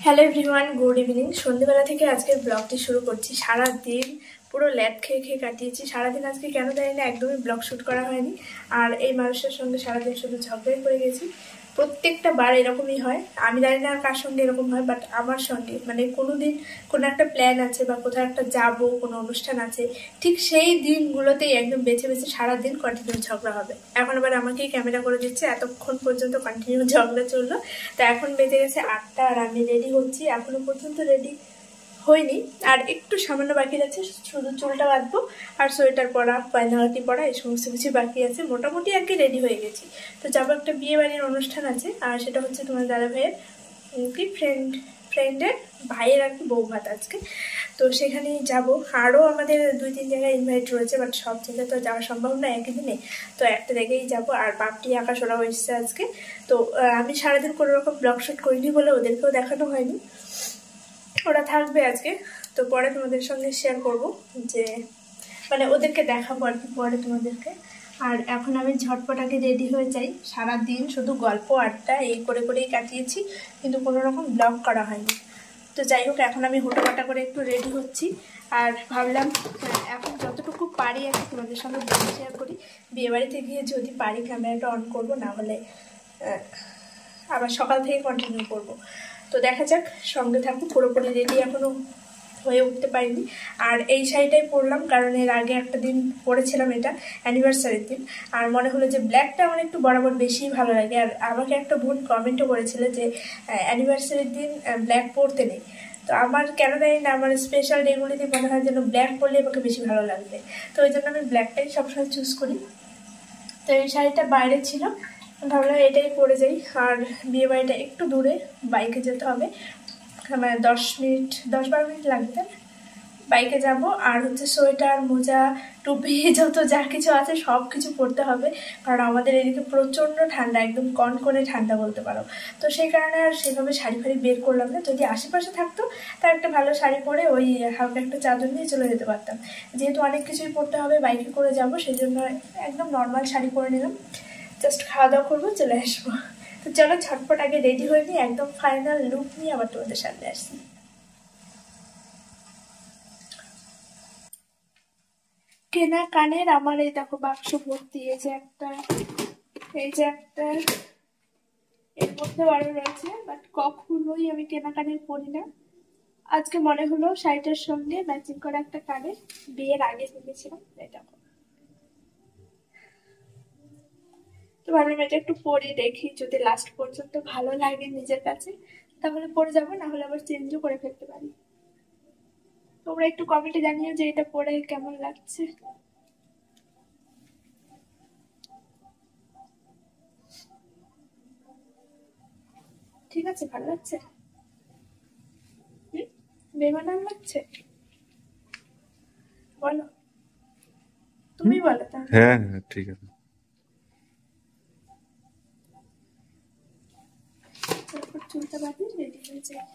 Hello everyone, good evening. সন্ধ্যেবেলা থেকে আজকের ব্লগটি শুরু করছি। সারাদিন পুরো ল্যাদ খেয়ে খেয়ে কাটিয়েছি। সারাদিন আজকে কেন জানি না একদমই ব্লগ শ্যুট করা হয়নি। আর এই মানুষের সঙ্গে সারাদিন শুধু ঝগড়াই করে গেছি। প্রত্যেকটা বার এরকমই হয়। আমি জানি না কার সঙ্গে এরকম হয়, বাট আমার সঙ্গে মানে কোনো দিন কোনো একটা প্ল্যান আছে বা কোথাও একটা যাবো, কোনো অনুষ্ঠান আছে, ঠিক সেই দিনগুলোতেই একদম বেছে বেছে সারাদিন কন্টিনিউ ঝগড়া হবে। এখন আবার আমাকেই ক্যামেরা করে দিচ্ছে, এতক্ষণ পর্যন্ত কন্টিনিউ ঝগড়া চললো। তো এখন বেজে গেছে 8টা আর আমি রেডি হচ্ছি। এখনো পর্যন্ত রেডি হয়নি, আর একটু সামান্য বাকি আছে, শুধু চুলটা বাঁধবো আর সোয়েটার পরা, পায়নাঘাটি পরা, এই সমস্ত কিছু বাকি আছে। মোটামুটি আর কি রেডি হয়ে গেছি। তো যাবো, একটা বিয়ে বাড়ির অনুষ্ঠান আছে, আর সেটা হচ্ছে তোমার দাদা ভাইয়ের কি ফ্রেন্ডের ভাইয়ের আর কি বউ ভাত আজকে। তো সেখানেই যাব। আরও আমাদের 2-3 জায়গায় ইনভাইট রয়েছে, বাট সব জায়গায় তো যাওয়া সম্ভব না একই দিনে। তো একটা জায়গায় যাব। আর বাপটি আকাশ ওরাও এসছে আজকে। তো আমি সারাদিন কোনো রকম ব্লগ শ্যুট করিনি বলে ওদেরকেও দেখানো হয়নি। ওরা থাকবে আজকে, তো পরে তোমাদের সঙ্গে শেয়ার করব, যে মানে ওদেরকে দেখাবো আর কি পরে তোমাদেরকে। আর এখন আমি ঝটপট আগে রেডি হয়ে যাই। সারাদিন শুধু গল্প আড্ডা এই করে করেই কাটিয়েছি, কিন্তু কোনো রকম ব্লগ করা হয়নি। তো যাই হোক, এখন আমি হুটোপাটা করে একটু রেডি হচ্ছি। আর ভাবলাম এখন যতটুকু পারি আর কি তোমাদের সঙ্গে শেয়ার করি। বিয়েবাড়িতে গিয়ে যদি পারি ক্যামেরাটা অন করব, না হলে আবার সকাল থেকে কন্টিনিউ করব। তো দেখা যাক, সঙ্গে থাকবো। পুরোপুরি রেডি এখনও হয়ে উঠতে পারিনি। আর এই শাড়িটাই পরলাম কারণ এর আগে একটা দিন পরেছিলাম, এটা অ্যানিভার্সারির দিন। আর মনে হলো যে ব্ল্যাকটা আমার একটু বরাবর বেশি ভালো লাগে। আর আমাকে একটা বোন কমেন্টও করেছিল যে অ্যানিভার্সারির দিন ব্ল্যাক পরতে নেই। তো আমার কেন জানি না, আমার স্পেশাল ডেগুলিতে মনে হয় যেন ব্ল্যাক পরলে আমাকে বেশি ভালো লাগবে। তো ওই জন্য আমি ব্ল্যাকটাই সবসময় চুজ করি। তো এই শাড়িটা বাইরে ছিল, ভাবলাম এটাই পরে যাই। আর বিয়ে বাড়িটা একটু দূরে, বাইকে যেতে হবে। আমার 10-12 মিনিট লাগবে বাইকে যাব। আর হচ্ছে সোয়েটার, মোজা, টুপি, যত যা কিছু আছে সব কিছু পরতে হবে, কারণ আমাদের এদিকে প্রচণ্ড ঠান্ডা, একদম কনকনে ঠান্ডা বলতে পারো। তো সেই কারণে আর সেভাবে শাড়ি ফাড়ি বের করলাম না। যদি আশেপাশে থাকতো তার একটা ভালো শাড়ি পরে ওই হালকা একটা চাদর নিয়ে চলে যেতে পারতাম। যেহেতু অনেক কিছুই পরতে হবে, বাইকে করে যাব, সেই জন্য একদম নর্মাল শাড়ি পরে নিলাম। জাস্ট খাওয়া দাওয়া করবো, চলে আসবো। তো চলো ঝটপট আগে রেডি হয়ে নিই, একদম ফাইনাল লুক নিয়ে আবার তোমাদের সামনে আসছি। কেনা কানের আমার এই দেখো বাক্স ভর্তি। এই যে একটা, এর মধ্যে আরো রয়েছে, বাট কখনোই আমি কেনা কানের পরি না। আজকে মনে হলো শাড়িটার সঙ্গে ম্যাচিং করা একটা কানের, বিয়ের আগে কিনেছিলাম, এই দেখো। তো ভাবলাম এটা একটু পরে দেখি, যদি লাস্ট পর্যন্ত ভালো লাগে নিজের কাছে তাহলে পরে যাবো, না হলে আবার চেঞ্জও করে ফেলতে পারি। তোমরা একটু কমেন্টে জানিও যে এটা পরে কেমন লাগছে। ঠিক আছে, ভালো লাগছে? বেমানান লাগছে? বলো, তুমি বলো তাহলে। হ্যাঁ হ্যাঁ ঠিক আছে। তারপর চুলটা বাঁধিয়ে রেডি হয়ে যায়।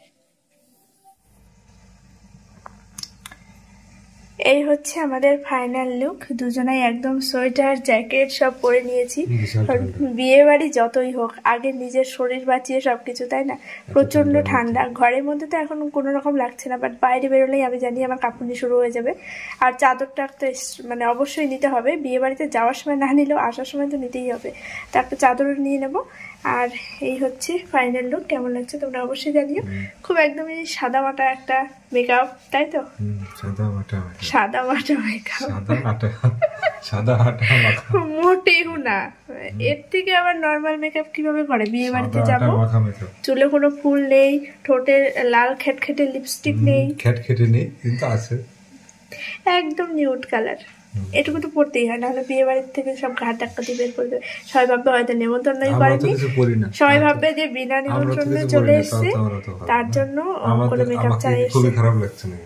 এই হচ্ছে আমাদের ফাইনাল লুক। দুজনাই একদম সোয়েটার জ্যাকেট সব পরে নিয়েছি। বিয়ে বাড়ি যতই হোক, আগে নিজের শরীর বাঁচিয়ে সবকিছু, তাই না? প্রচন্ড ঠান্ডা, ঘরের মধ্যে তো এখন কোনো রকম লাগছে না, বাট বাইরে বেরোলেই আমি জানি আমার কাঁপুনি শুরু হয়ে যাবে। আর চাদরটা তো মানে অবশ্যই নিতে হবে, বিয়ে বাড়িতে যাওয়ার সময় না নিলেও আসার সময় তো নিতেই হবে। তো একটা চাদরও নিয়ে নেবো। আর এই হচ্ছে ফাইনাল লুক। কেমন লাগছে তোমরা অবশ্যই জানিও। খুব একদমই সাদা মাটা একটা মেকআপ, তাই তো? সাদা মাটা মেকআপ, মোটেও না। এর থেকে আবার নর্মাল মেকআপ কিভাবে করে? বিয়ে বাড়িতে যাবো, চুলে কোনো ফুল নেই, ঠোঁটে লাল খেটখেটে লিপস্টিক নেই, খেটখেটে নেই কিন্তু আছে, একদম নিউড কালার। এটুকু তো পড়তেই হয়, নাহলে বিয়ে বাড়ির থেকে সব ঘাট ধাক্কা দিয়ে বের করবে। সবাই ভাববে হয়তো নেমন্তন্নই করেনি, সবাই ভাববে যে বিনা নিমন্ত্রণে চলে এসছে, তার জন্য কোনো মেকআপ ছাড়াই এসছে। খুবই খারাপ লাগছে না?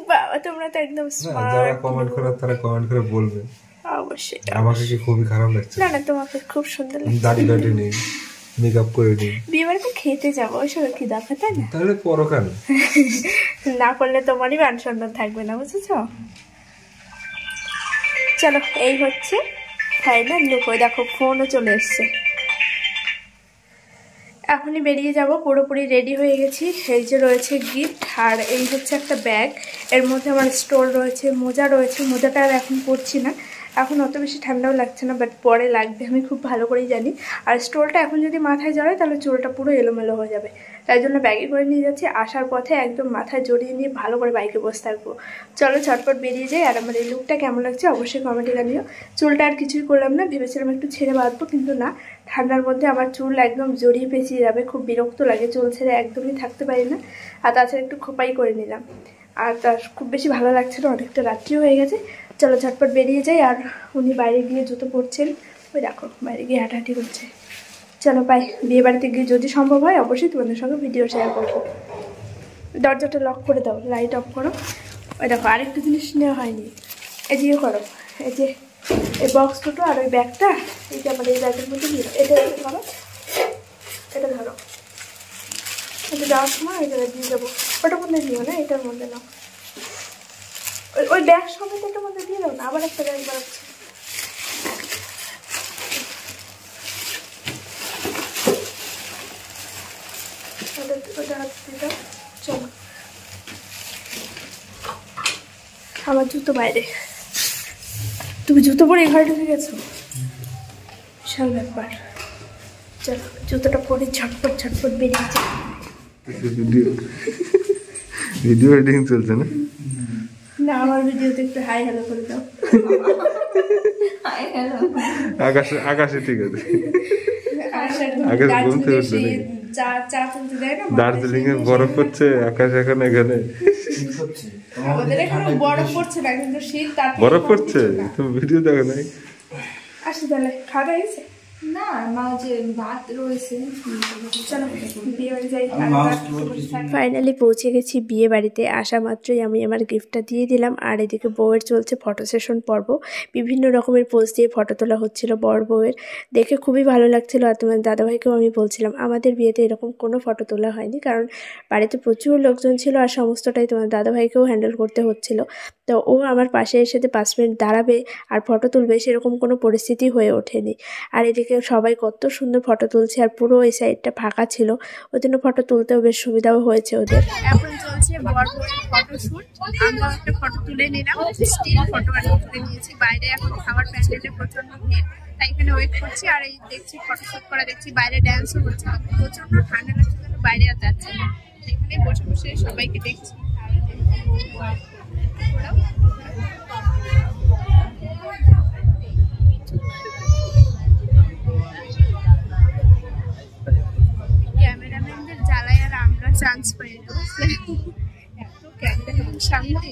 বাবা, তোমরা তো একদম স্মার্ট। যারা কমেন্ট করে তারা কমেন্ট করে বলবে। অবশ্যই। আমাকে কি খুবই খারাপ লাগছে? না না, তোমাকে খুব সুন্দর লাগছে। দাড়ি কাটে নেই, মেকআপ করে নেই, বিয়ে বাড়িতে খেতে যাবো, ওইসব কি দরকার, তাই না? তাহলে পরো কেন? না করলে তোমারই মান সম্মান থাকবে না, বুঝেছো? চলো, এই হচ্ছে ফাইনাল লুক। ওই দেখো ফোনও চলে এসছে। এখনই বেরিয়ে যাব, পুরোপুরি রেডি হয়ে গেছি। এই যে রয়েছে গিফট, আর এই হচ্ছে একটা ব্যাগ, এর মধ্যে আমার স্টোল রয়েছে, মোজা রয়েছে। মোজাটা আর এখন পরছি না, এখন অত বেশি ঠান্ডাও লাগছে না, বাট পরে লাগবে আমি খুব ভালো করেই জানি। আর স্টোলটা এখন যদি মাথায় জড়ায় তাহলে চুলটা পুরো এলোমেলো হয়ে যাবে, তাই জন্য ব্যাগে করে নিয়ে যাচ্ছি। আসার পথে একদম মাথায় জড়িয়ে নিয়ে ভালো করে বাইকে বসে থাকবো। চলো ঝটপট বেরিয়ে যাই। আর আমার এই লুকটা কেমন লাগছে অবশ্যই কমেন্টে জানিও। চুলটা আর কিছুই করলাম না, ভেবেছিলাম একটু ছেড়ে বাঁধবো, কিন্তু না, ঠান্ডার মধ্যে আমার চুল একদম জড়িয়ে পেঁচিয়ে যাবে, খুব বিরক্ত লাগে, চুল ছেড়ে একদমই থাকতে পারি না। আর তাছাড়া একটু খোপাই করে নিলাম, আর তার খুব বেশি ভালো লাগছে না, অনেকটা রাত্রিও হয়ে গেছে। চলো ঝটপট বেরিয়ে যাই। আর উনি বাইরে গিয়ে জুতো পরছেন, ওই দেখো বাইরে গিয়ে হাঁটাহাঁটি করছে। চলো বাই। বিয়ে বাড়িতে গিয়ে যদি সম্ভব হয় অবশ্যই তোমাদের সঙ্গে ভিডিও শেয়ার করবো। দরজাটা লক করে দাও, লাইট অফ করো। ওই দেখো আরেকটা জিনিস নেওয়া হয়নি, এই যে করো, এই যে এই বক্স দুটো আর ওই ব্যাগটা, এই যে আমার এই ব্যাগের মধ্যে নিয়ে এটা ধরো, এটা ধরো, এটা যাওয়ার সময় এই জায়গায় দিয়ে যাবো। ওটার মধ্যে নিও না, এটার মধ্যে নাও, ওই ব্যাগ সমেত এটার মধ্যে দিয়ে দাও না, আবার একটা ব্যাগ বাড়াচ্ছে। ওটা হাত দিয়ে দাও। চলো, আমার জুতো বাইরে, তুমি জুতো পরে এই ঘরে ঢুকে গেছো, বিশাল ব্যাপার। চলো জুতোটা পরে ঝটপট ঝটপট বেরিয়ে যাও। ভিডিও এডিটিং চলছে না? না, আমার ভিডিওতে একটু হাই হ্যালো করে দাও। হাই হ্যালো আকাশে, আকাশে ঠিক আছে। আকাশ ঘুম থেকে উঠবে নাকি? চা তুলতে দেয় না, দার্জিলিং এ বরফ পড়ছে, আকাশ এখন এখানে আমাদের এখানে বরফ পড়ছে না, কিন্তু শীত তার বরফ পড়ছে। তুমি ভিডিও দেখো নাই? আসি তাহলে, খাওয়া দাওয়া হয়েছে? না, মা যে ভাত রয়েছে। চলো বিয়ে বাড়ি যাই। ফাইনালি পৌঁছে গেছি বিয়ে বাড়িতে। আসা মাত্রই আমি আমার গিফটটা দিয়ে দিলাম। আর এদিকে বউয়ের চলছে ফটো সেশন পর্ব, বিভিন্ন রকমের পোজ দিয়ে ফটো তোলা হচ্ছিল বর বউয়ের, দেখে খুবই ভালো লাগছিল। আর তোমার দাদাভাইকেও আমি বলছিলাম আমাদের বিয়েতে এরকম কোনো ফটো তোলা হয়নি, কারণ বাড়িতে প্রচুর লোকজন ছিল আর সমস্তটাই তোমার দাদাভাইকেও হ্যান্ডেল করতে হচ্ছিল। তো ও আমার পাশে এসে 5 মিনিট দাঁড়াবে আর ফটো তুলবে সেরকম কোনো পরিস্থিতি হয়ে ওঠেনি। আর এদিকে সবাই কত সুন্দর ফটো তুলছে, আর পুরো এই সাইডটা ফাঁকা ছিল, ওই জন্য ফটো তুলতেও বেশ সুবিধাও হয়েছে ওদের। এখন চলছে বর বউয়ের ফটোশুট। আমরা একটা ফটো তুলে নিলাম, স্টিল ফটো আর তুলে নিয়েছি। বাইরে এখন খাবার প্যান্ডেলে প্রচন্ড ভিড়, তাই এখানে ওয়েট করছি। আর এই দেখছি ফটোশুট করা, দেখছি বাইরে ড্যান্সও হচ্ছে, প্রচন্ড ঠান্ডা লাগছে, জন্য বাইরে আর যাচ্ছে না, এখানে বসে বসে সবাইকে দেখছি। ক্যামেরাম্যানদের জ্বালায় আর আমরা চান্স পাই না, এত ক্যামেরাম্যান সামনে।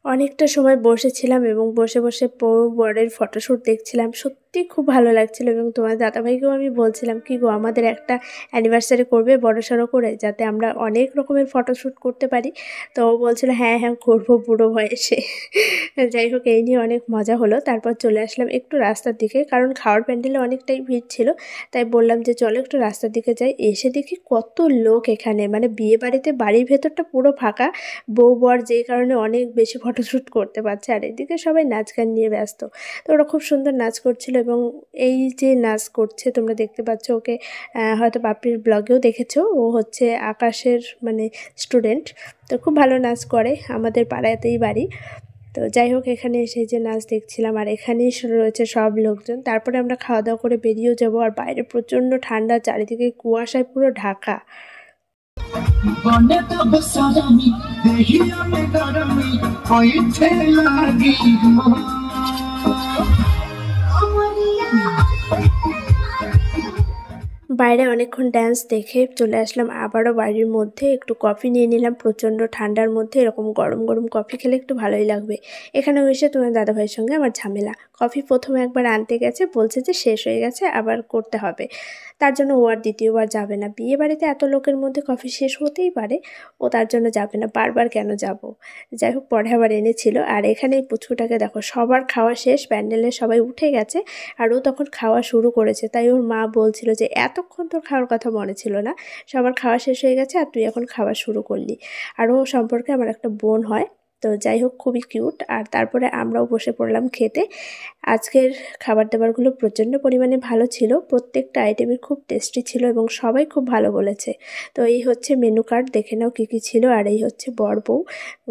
অনেকটা সময় বসেছিলাম এবং বসে বসে বরের ফটোশ্যুট দেখছিলাম, সত্যি খুব ভালো লাগছিল। এবং তোমার দাদাভাইকেও আমি বলছিলাম কি গো, আমাদের একটা অ্যানিভার্সারি করবে বড়সড় করে, যাতে আমরা অনেক রকমের ফটোশ্যুট করতে পারি। তো ও বলছিল হ্যাঁ হ্যাঁ করবো বুড়ো বয়সে। যাই হোক, এই নিয়ে অনেক মজা হলো। তারপর চলে আসলাম একটু রাস্তার দিকে, কারণ খাওয়ার প্যান্ডেলে অনেকটাই ভিড় ছিল, তাই বললাম যে চলো একটু রাস্তার দিকে যাই। এসে দেখি কত লোক এখানে, মানে বিয়ে বাড়িতে বাড়ির ভেতরটা পুরো ফাঁকা, বউ বর যেই কারণে অনেক বেশি ফটোশ্যুট করতে পারছে। আর এদিকে সবাই নাচ গান নিয়ে ব্যস্ত, তো ওরা খুব সুন্দর নাচ করছিল। এবং এই যে নাচ করছে তোমরা দেখতে পাচ্ছ ওকে, হয়তো বাপির ব্লগেও দেখেছো, ও হচ্ছে আকাশের মানে স্টুডেন্ট, তো খুব ভালো নাচ করে, আমাদের পাড়াতেই বাড়ি। তো যাই হোক, এখানে এসে যে নাচ দেখছিলাম, আর এখানেই রয়েছে সব লোকজন। তারপরে আমরা খাওয়া দাওয়া করে বেরিয়েও যাবো। আর বাইরে প্রচণ্ড ঠান্ডা, চারিদিকে কুয়াশায় পুরো ঢাকা। বাইরে অনেকক্ষণ ড্যান্স দেখে চলে আসলাম আবারও বাড়ির মধ্যে। একটু কফি নিয়ে নিলাম, প্রচণ্ড ঠান্ডার মধ্যে এরকম গরম গরম কফি খেলে একটু ভালোই লাগবে। এখানে এসে তোমার দাদাভাইয়ের সঙ্গে আমার ঝামেলা। কফি প্রথমে একবার আনতে গেছে, বলছে যে শেষ হয়ে গেছে, আবার করতে হবে, তার জন্য ও আর দ্বিতীয়বার যাবে না। বিয়ে বাড়িতে এত লোকের মধ্যে কফি শেষ হতেই পারে, ও তার জন্য যাবে না, বারবার কেন যাব। যাই হোক, পরে আবার এনেছিল। আর এখানে এই পুচকুটাকে দেখো, সবার খাওয়া শেষ, প্যান্ডেলে সবাই উঠে গেছে, আর ও তখন খাওয়া শুরু করেছে। তাই ওর মা বলছিল যে এতক্ষণ তোর খাওয়ার কথা মনে ছিল না, সবার খাওয়া শেষ হয়ে গেছে আর তুই এখন খাওয়া শুরু করলি। আর ও সম্পর্কে আমার একটা বোন হয়, তো যাই হোক, খুবই কিউট। আর তারপরে আমরাও বসে পড়লাম খেতে। আজকের খাবার দাবারগুলো প্রচণ্ড পরিমাণে ভালো ছিল, প্রত্যেকটা আইটেমই খুব টেস্টি ছিল এবং সবাই খুব ভালো বলেছে। তো এই হচ্ছে মেনু কার্ড, দেখে নাও কী কী ছিল। আর এই হচ্ছে বর বউ,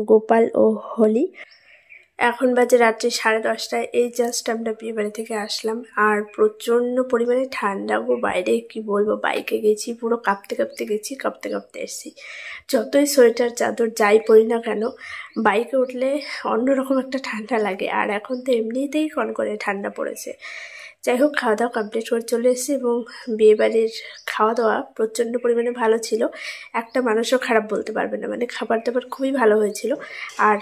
গোপাল ও হোলি। এখন বাজে রাত্রি 10:30। এই জাস্ট আমরা বিয়েবাড়ি থেকে আসলাম আর প্রচণ্ড পরিমাণে ঠান্ডা গো। বাইরে কি বলবো, বাইকে গেছি, পুরো কাঁপতে কাঁপতে গেছি, কাঁপতে কাঁপতে এসেছি। যতই সোয়েটার চাদর যাই পরি না কেন, বাইকে উঠলে অন্যরকম একটা ঠান্ডা লাগে। আর এখন তো এমনিতেই কনকনে ঠান্ডা পড়েছে। যাই হোক, খাওয়া দাওয়া কমপ্লিট করে চলে এসেছি এবং বিয়েবাড়ির খাওয়া দাওয়া প্রচণ্ড পরিমাণে ভালো ছিল। একটা মানুষও খারাপ বলতে পারবে না, মানে খাবার দাবার খুবই ভালো হয়েছিল। আর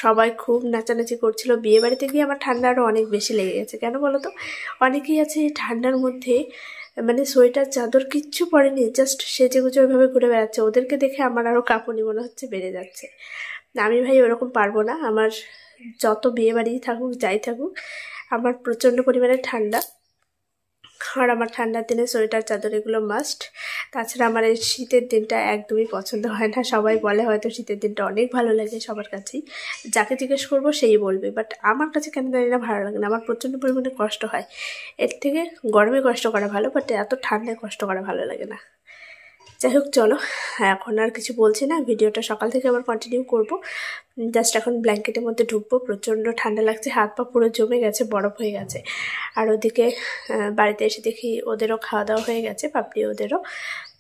সবাই খুব নাচানাচি করছিল। বিয়ে বাড়িতে গিয়ে আমার ঠান্ডা আরও অনেক বেশি লেগে গেছে। কেন বলো তো, অনেকেই আছে এই ঠান্ডার মধ্যে মানে সোয়েটার চাদর কিচ্ছু পরেনি, জাস্ট সেজেগুজে ওইভাবে ঘুরে বেড়াচ্ছে। ওদেরকে দেখে আমার আরও কাঁপুনি মনে হচ্ছে বেড়ে যাচ্ছে। আমি ভাই ওরকম পারবো না। আমার যত বিয়ে বাড়ি থাকুক যাই থাকুক, আমার প্রচণ্ড পরিমাণে ঠান্ডা। আর আমার ঠান্ডার দিনে সোয়েটার চাদর এগুলো মাস্ট। তাছাড়া আমার এই শীতের দিনটা একদমই পছন্দ হয় না। সবাই বলে হয়তো শীতের দিনটা অনেক ভালো লাগে সবার কাছেই, যাকে জিজ্ঞেস করবো সেই বলবে, বাট আমার কাছে কেন জানি না ভালো লাগে না। আমার প্রচণ্ড পরিমাণে কষ্ট হয়। এর থেকে গরমে কষ্ট করা ভালো, বাট এত ঠান্ডায় কষ্ট করা ভালো লাগে না। যাই হোক, চলো এখন আর কিছু বলছি না, ভিডিওটা সকাল থেকে আবার কন্টিনিউ করব। জাস্ট এখন ব্ল্যাঙ্কেটের মধ্যে ঢুকবো, প্রচণ্ড ঠান্ডা লাগছে, হাত পা পুরো জমে গেছে, বরফ হয়ে গেছে। আর ওদিকে বাড়িতে এসে দেখি ওদেরও খাওয়া দাওয়া হয়ে গেছে, পাপড়ি ওদেরও।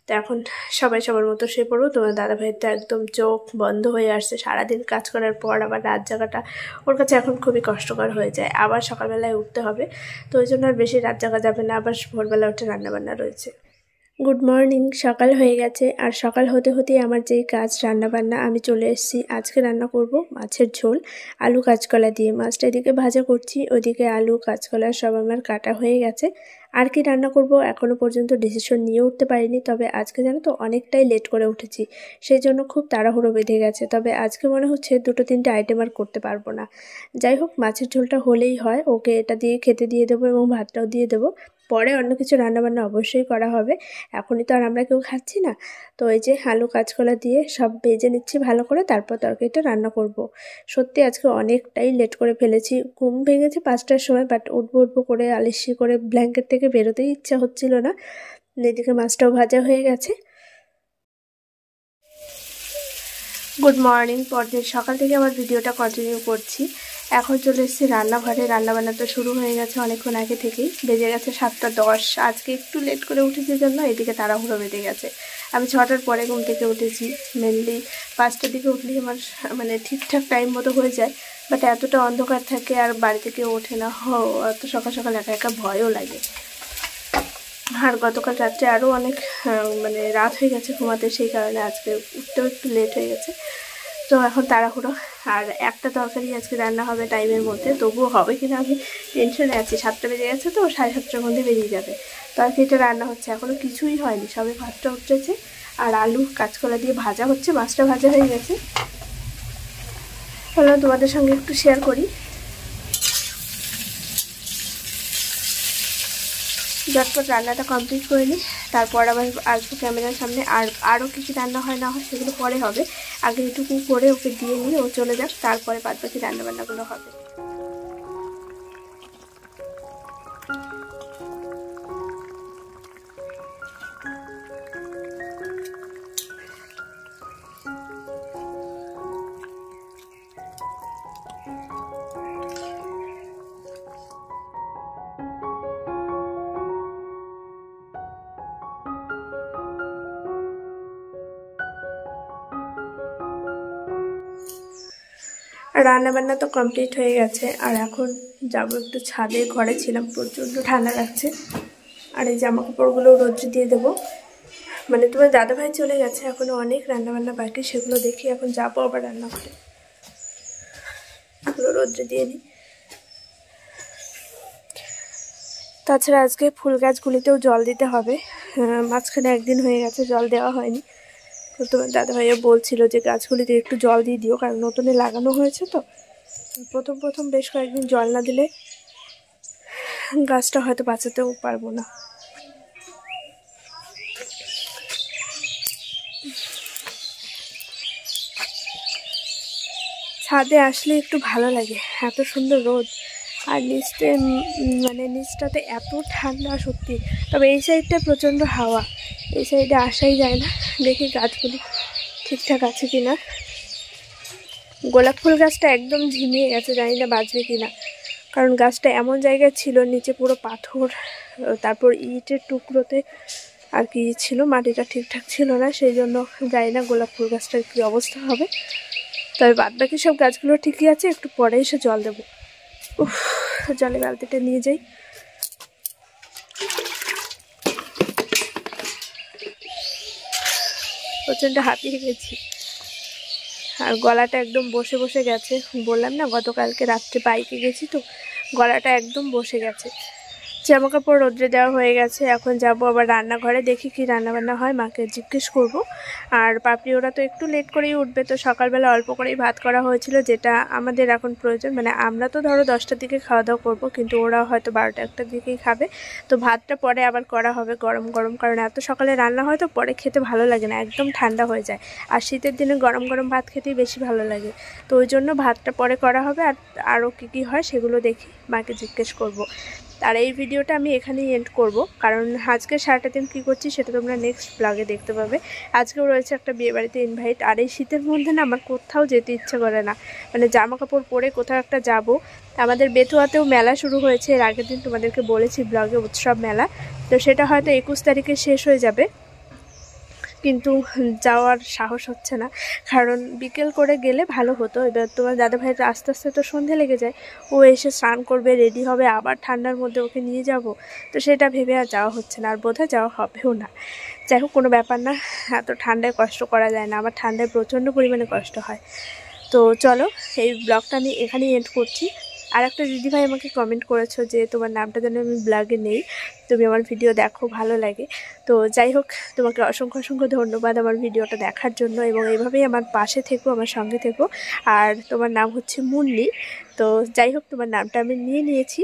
তো এখন সবাই সবার মতো শুয়ে পড়বো। তোমার দাদাভাইয়ের তো একদম চোখ বন্ধ হয়ে আসছে, সারাদিন কাজ করার পর আবার রাত জাগাটা ওর কাছে এখন খুবই কষ্টকর হয়ে যায়। আবার সকালবেলায় উঠতে হবে, তো ওই জন্য আর বেশি রাত জাগা যাবে না, আবার ভোরবেলা উঠে রান্নাবান্না রয়েছে। গুড মর্নিং, সকাল হয়ে গেছে। আর সকাল হতে হতেই আমার যেই কাজ রান্নাবান্না, আমি চলে এসেছি। আজকে রান্না করব মাছের ঝোল, আলু কাঁচকলা দিয়ে। মাছটা এদিকে ভাজা করছি, ওদিকে আলু কাঁচকলা সব আমার কাটা হয়ে গেছে। আর কি রান্না করব এখনও পর্যন্ত ডিসিশন নিয়ে উঠতে পারিনি। তবে আজকে জানো তো অনেকটাই লেট করে উঠেছি, সেই জন্য খুব তাড়াহুড়ো বেঁধে গেছে। তবে আজকে মনে হচ্ছে 2-3টে আইটেম আর করতে পারবো না। যাই হোক, মাছের ঝোলটা হলেই হয়। ওকে এটা দিয়ে খেতে দিয়ে দেবো এবং ভাতটাও দিয়ে দেবো। পরে অন্য কিছু রান্নাবান্না অবশ্যই করা হবে, এখনই তো আর আমরা কেউ খাচ্ছি না। তো এই যে আলু কাঁচকলা দিয়ে সব ভেজে নিচ্ছি ভালো করে, তারপর তরকারিটা রান্না করব। সত্যি আজকে অনেকটাই লেট করে ফেলেছি। ঘুম ভেঙেছে 5টার সময়, বাট উঠবো করে আলিশি করে ব্ল্যাঙ্কেট থেকে বেরোতেই ইচ্ছা হচ্ছিল না। এদিকে মাছটাও ভাজা হয়ে গেছে। গুড মর্নিং, পরদিন সকাল থেকে আবার ভিডিওটা কন্টিনিউ করছি। এখন চলে এসেছি রান্নাঘরে। রান্নাবান্না তো শুরু হয়ে গেছে অনেকক্ষণ আগে থেকেই, বেজে গেছে 7:10। আজকে একটু লেট করে উঠেছি জন্য এদিকে তাড়াহুড়ো বেঁধে গেছে। আমি 6টার পরে ঘুম থেকে উঠেছি। মেনলি 5টার দিকে উঠলেই আমার মানে ঠিকঠাক টাইম মতো হয়ে যায়, বাট এতটা অন্ধকার থাকে আর বাড়ি থেকে ওঠে না, অত সকাল সকাল একা একা ভয়ও লাগে। আর গতকাল রাত্রে আরও অনেক মানে রাত হয়ে গেছে ঘুমাতে, সেই কারণে আজকে উঠতেও একটু লেট হয়ে গেছে। তো এখন তাড়াহুড়ো। আর একটা তরকারি আজকে রান্না হবে টাইমের মধ্যে, তবুও হবে কিনা আমি টেনশনে আছি। 7টা বেজে গেছে তো 7:30টার মধ্যে বেরিয়ে যাবে। তরকারিটা রান্না হচ্ছে, এখনও কিছুই হয়নি, সবে ভাতটা উঠেছে আর আলু কাঁচকলা দিয়ে ভাজা হচ্ছে, মাছটা ভাজা হয়ে গেছে। ভাবলাম তোমাদের সঙ্গে একটু শেয়ার করি। ঝটপট রান্নাটা কমপ্লিট করে নিই, তারপর আবার আসবো ক্যামেরার সামনে। আর আরও কিছু রান্না হয় না হয় সেগুলো পরে হবে, আগে এটুকু করে ওকে দিয়ে নিয়ে ও চলে যাক, তারপরে বাদ বাকি রান্নাবান্নাগুলো হবে। রান্নাবান্না তো কমপ্লিট হয়ে গেছে, আর এখন যাবো একটু ছাদে। ঘরে ছিলাম, প্রচণ্ড ঠান্ডা লাগছে। আর এই জামা কাপড়গুলো রোদ্রে দিয়ে দেবো। মানে তোমার দাদাভাই চলে গেছে, এখনও অনেক রান্নাবান্না বাকি, সেগুলো দেখি। এখন যাবো আবার রান্না করে, এগুলো রোদ্রে দিয়ে নিই। তাছাড়া আজকে ফুল গাছগুলিতেও জল দিতে হবে। মাঝখানে একদিন হয়ে গেছে জল দেওয়া হয়নি। তো তোমার দাদাভাইও বলছিল যে গাছগুলিতে একটু জল দিয়ে দিও, কারণ নতুনে লাগানো হয়েছে তো। প্রথম বেশ কয়েকদিন জল না দিলে গাছটা হয়তো বাঁচাতেও পারবো না। ছাদে আসলে একটু ভালো লাগে, এত সুন্দর রোদ আর নিচতে মানে নিচটাতে এত ঠান্ডা সত্যি। তবে এই সাইডটা প্রচণ্ড হাওয়া, এই সাইডে আসাই যায় না। দেখি গাছগুলি ঠিকঠাক আছে কিনা। গোলাপ ফুল গাছটা একদম ঝিমিয়ে গেছে, জানি না বাঁচবে কিনা, কারণ গাছটা এমন জায়গায় ছিল নিচে পুরো পাথর, তারপর ইটের টুকরোতে আর কি ছিল, মাটিটা ঠিকঠাক ছিল না, সেই জন্য জানি না গোলাপ ফুল গাছটার কী অবস্থা হবে। তবে বাদ বাকি সব গাছগুলো ঠিকই আছে, একটু পরে এসে জল দেবো। উফ, জলে বালতিটা নিয়ে যাই। প্রচণ্ড হাঁপিয়ে গেছি আর গলাটা একদম বসে বসে গেছে। বললাম না গতকালকে রাত্রে বাইকে গেছি তো, গলাটা একদম বসে গেছে। জামা কাপড় রোদ্রে দেওয়া হয়ে গেছে, এখন যাব আবার রান্নাঘরে, দেখি কি রান্নাবান্না হয়, মাকে জিজ্ঞেস করব। আর পাপড়ি ওরা তো একটু লেট করেই উঠবে, তো সকালবেলা অল্প করেই ভাত করা হয়েছিল, যেটা আমাদের এখন প্রয়োজন। মানে আমরা তো ধরো 10টার দিকে খাওয়া দাওয়া করবো, কিন্তু ওরা হয়তো 12টা-1টার দিকেই খাবে। তো ভাতটা পরে আবার করা হবে গরম গরম, কারণ এত সকালে রান্না হয় তো পরে খেতে ভালো লাগে না, একদম ঠান্ডা হয়ে যায়। আর শীতের দিনে গরম গরম ভাত খেতেই বেশি ভালো লাগে, তো ওই জন্য ভাতটা পরে করা হবে। আর আরও কী হয় সেগুলো দেখি, মাকে জিজ্ঞেস করব। আর এই ভিডিওটা আমি এখানেই এন্ড করব, কারণ আজকে সারাটা দিন কী করছি সেটা তোমরা নেক্সট ব্লগে দেখতে পাবে। আজকেও রয়েছে একটা বিয়েবাড়িতে ইনভাইট, আর এই শীতের মধ্যে না আমার কোথাও যেতে ইচ্ছে করে না, মানে জামা কাপড় পরে কোথাও একটা যাব। আমাদের বেথুয়াতেও মেলা শুরু হয়েছে, এর আগের দিন তোমাদেরকে বলেছি ব্লগে, উৎসব মেলা। তো সেটা হয়তো 21 তারিখে শেষ হয়ে যাবে, কিন্তু যাওয়ার সাহস হচ্ছে না, কারণ বিকেল করে গেলে ভালো হতো। এবার তোমার দাদাভাইয়ের আস্তে আস্তে তো সন্ধে লেগে যায়, ও এসে স্নান করবে, রেডি হবে, আবার ঠান্ডার মধ্যে ওকে নিয়ে যাব, তো সেটা ভেবে আর যাওয়া হচ্ছে না, আর বোধহয় যাওয়া হবেও না। যাই হোক, কোনো ব্যাপার না, এত ঠান্ডায় কষ্ট করা যায় না, আমার ঠান্ডায় প্রচণ্ড পরিমাণে কষ্ট হয়। তো চলো, এই ব্লগটা আমি এখানেই এন্ড করছি। আর একটা দিদিভাই আমাকে কমেন্ট করেছো যে তোমার নামটা যেন আমি ব্লগে নেই, তুমি আমার ভিডিও দেখো, ভালো লাগে। তো যাই হোক, তোমাকে অসংখ্য অসংখ্য ধন্যবাদ আমার ভিডিওটা দেখার জন্য, এবং এইভাবেই আমার পাশে থেকো, আমার সঙ্গে থেকো। আর তোমার নাম হচ্ছে মুন্নি। তো যাই হোক, তোমার নামটা আমি নিয়ে নিয়েছি।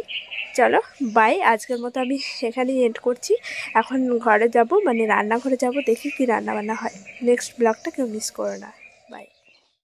চলো বাই, আজকের মতো আমি এখানেই এন্ড করছি। এখন ঘরে যাব, মানে রান্নাঘরে যাব, দেখি কি রান্নাবান্না হয়। নেক্সট ব্লগটা কেউ মিস করো না।